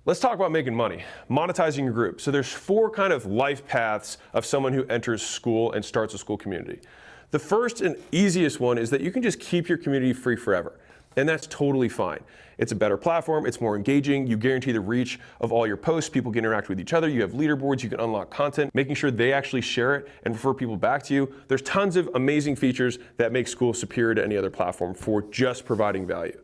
Let's talk about making money, monetizing your group. So there's 4 kind of life paths of someone who enters Skool and starts a Skool community. The first and easiest one is that you can just keep your community free forever. And that's totally fine. It's a better platform, it's more engaging, you guarantee the reach of all your posts, people can interact with each other, you have leaderboards, you can unlock content, making sure they actually share it and refer people back to you. There's tons of amazing features that make Skool superior to any other platform for just providing value.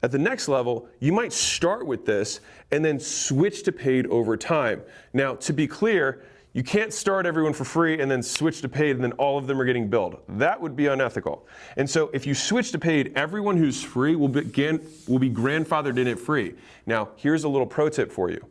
At the next level, you might start with this and then switch to paid over time. Now, to be clear, you can't start everyone for free and then switch to paid and then all of them are getting billed. That would be unethical. And so if you switch to paid, everyone who's free will be grandfathered in at free. Now, here's a little pro tip for you.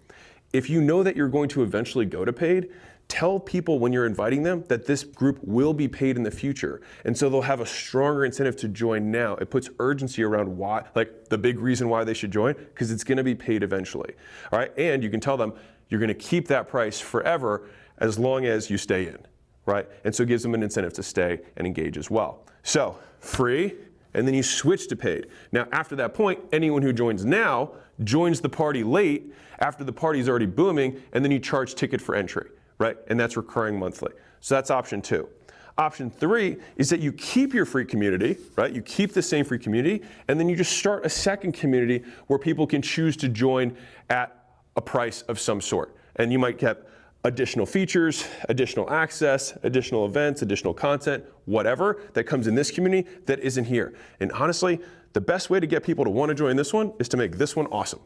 If you know that you're going to eventually go to paid, tell people when you're inviting them that this group will be paid in the future. And so they'll have a stronger incentive to join now. It puts urgency around why, like the big reason why they should join, because it's gonna be paid eventually. All right, and you can tell them you're gonna keep that price forever as long as you stay in, right? And so it gives them an incentive to stay and engage as well. So free, and then you switch to paid. Now after that point, anyone who joins now joins the party late after the party's already booming, and then you charge ticket for entry. Right? And that's recurring monthly. So that's option 2. Option 3 is that you keep your free community, right? You keep the same free community, and then you just start a second community where people can choose to join at a price of some sort. And you might get additional features, additional access, additional events, additional content, whatever that comes in this community that isn't here. And honestly, the best way to get people to want to join this one is to make this one awesome.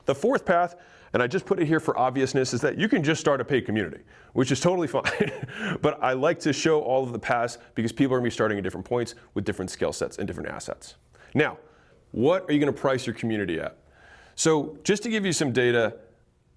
The 4th path, and I just put it here for obviousness, is that you can just start a paid community, which is totally fine. But I like to show all of the paths because people are going to be starting at different points with different skill sets and different assets. Now, what are you going to price your community at? So just to give you some data,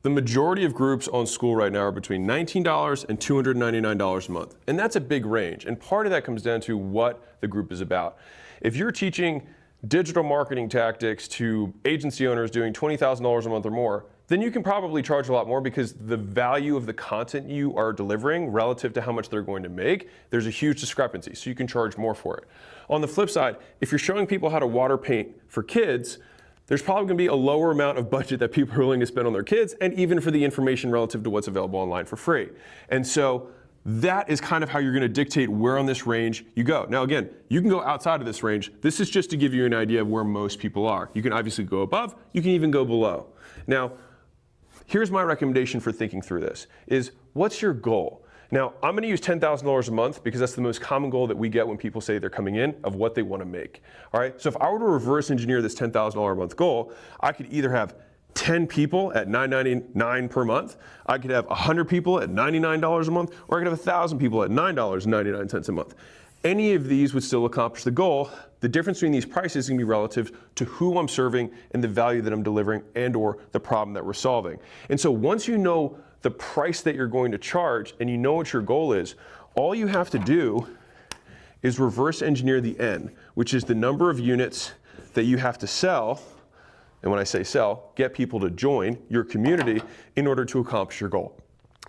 the majority of groups on Skool right now are between $19 and $299 a month. And that's a big range. And part of that comes down to what the group is about. If you're teaching digital marketing tactics to agency owners doing $20,000 a month or more, then you can probably charge a lot more because the value of the content you are delivering relative to how much they're going to make, there's a huge discrepancy, so you can charge more for it. On the flip side, if you're showing people how to water paint for kids, there's probably going to be a lower amount of budget that people are willing to spend on their kids, and even for the information relative to what's available online for free. And so that is kind of how you're going to dictate where on this range you go. Now again, you can go outside of this range. This is just to give you an idea of where most people are. You can obviously go above, you can even go below. Now, here's my recommendation for thinking through this, is what's your goal? Now, I'm going to use $10,000 a month because that's the most common goal that we get when people say they're coming in of what they want to make. All right, so if I were to reverse engineer this $10,000 a month goal, I could either have 10 people at $9.99 per month, I could have 100 people at $99 a month, or I could have 1,000 people at $9.99 a month. Any of these would still accomplish the goal. The difference between these prices is going to be relative to who I'm serving and the value that I'm delivering and or the problem that we're solving. And so once you know the price that you're going to charge and you know what your goal is, all you have to do is reverse engineer the N, which is the number of units that you have to sell. And when I say sell, get people to join your community in order to accomplish your goal.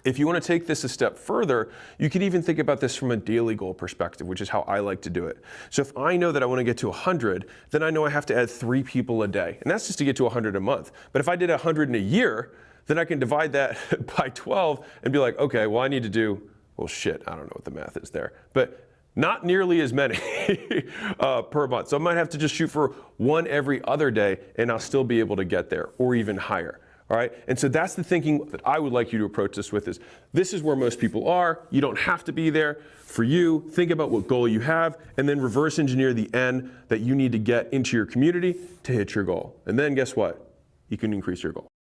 If you want to take this a step further, you could even think about this from a daily goal perspective, which is how I like to do it. So if I know that I want to get to 100, then I know I have to add 3 people a day. And that's just to get to 100 a month. But if I did 100 in a year, then I can divide that by 12 and be like, okay, well, I need to do, well, shit, I don't know what the math is there. But not nearly as many per month. So I might have to just shoot for 1 every other day, and I'll still be able to get there, or even higher. All right, and so that's the thinking that I would like you to approach this with is, this is where most people are. You don't have to be there. For you, think about what goal you have, and then reverse engineer the N that you need to get into your community to hit your goal. And then guess what? You can increase your goal.